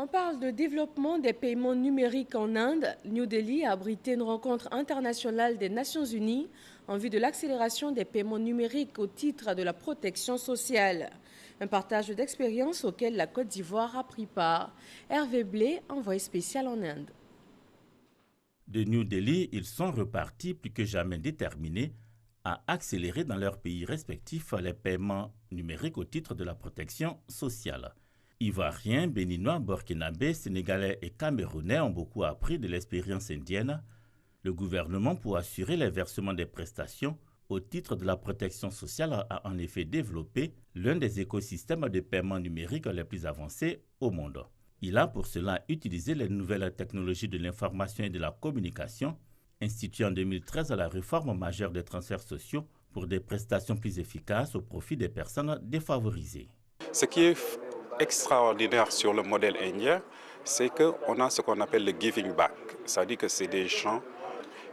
On parle de développement des paiements numériques en Inde. New Delhi a abrité une rencontre internationale des Nations Unies en vue de l'accélération des paiements numériques au titre de la protection sociale. Un partage d'expériences auquel la Côte d'Ivoire a pris part. Hervé Blé, envoyé spécial en Inde. De New Delhi, ils sont repartis plus que jamais déterminés à accélérer dans leurs pays respectifs les paiements numériques au titre de la protection sociale. Ivoiriens, Béninois, Burkinabés, Sénégalais et Camerounais ont beaucoup appris de l'expérience indienne. Le gouvernement, pour assurer les versements des prestations au titre de la protection sociale, a en effet développé l'un des écosystèmes de paiement numérique les plus avancés au monde. Il a pour cela utilisé les nouvelles technologies de l'information et de la communication, instituées en 2013 à la réforme majeure des transferts sociaux pour des prestations plus efficaces au profit des personnes défavorisées. Ce qui est extraordinaire sur le modèle indien, c'est qu'on a ce qu'on appelle le giving back. Ça veut dire que c'est des gens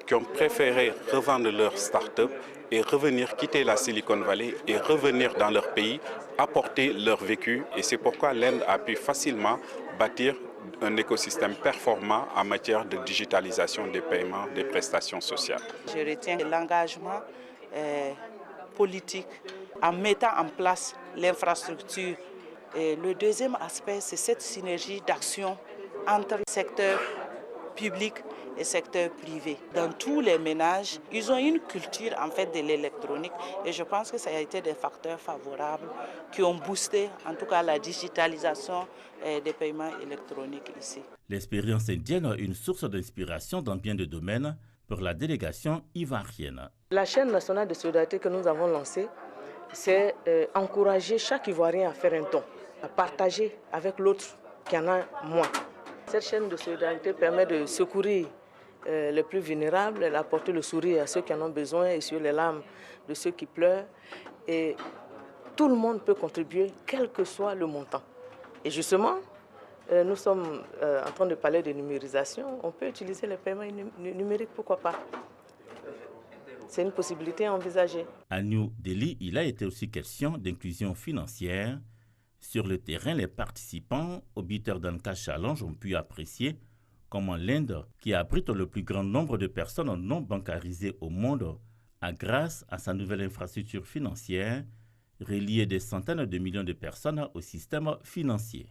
qui ont préféré revendre leur start-up et revenir quitter la Silicon Valley et revenir dans leur pays, apporter leur vécu. Et c'est pourquoi l'Inde a pu facilement bâtir un écosystème performant en matière de digitalisation des paiements des prestations sociales. Je retiens l'engagement politique en mettant en place l'infrastructure. Et le deuxième aspect, c'est cette synergie d'action entre le secteur public et secteur privé. Dans tous les ménages, ils ont une culture en fait de l'électronique et je pense que ça a été des facteurs favorables qui ont boosté en tout cas la digitalisation des paiements électroniques ici. L'expérience indienne est une source d'inspiration dans bien de domaines pour la délégation ivoirienne. La chaîne nationale de solidarité que nous avons lancée, c'est encourager chaque Ivoirien à faire un don, à partager avec l'autre qui en a moins. Cette chaîne de solidarité permet de secourir les plus vulnérables, d'apporter le sourire à ceux qui en ont besoin et sur les larmes de ceux qui pleurent. Et tout le monde peut contribuer, quel que soit le montant. Et justement, nous sommes en train de parler de numérisation. On peut utiliser les paiements numériques, pourquoi pas? C'est une possibilité à envisager. À New Delhi, il a été aussi question d'inclusion financière. Sur le terrain, les participants au Bitter Danka Challenge ont pu apprécier comment l'Inde, qui abrite le plus grand nombre de personnes non bancarisées au monde, a, grâce à sa nouvelle infrastructure financière, relié des centaines de millions de personnes au système financier.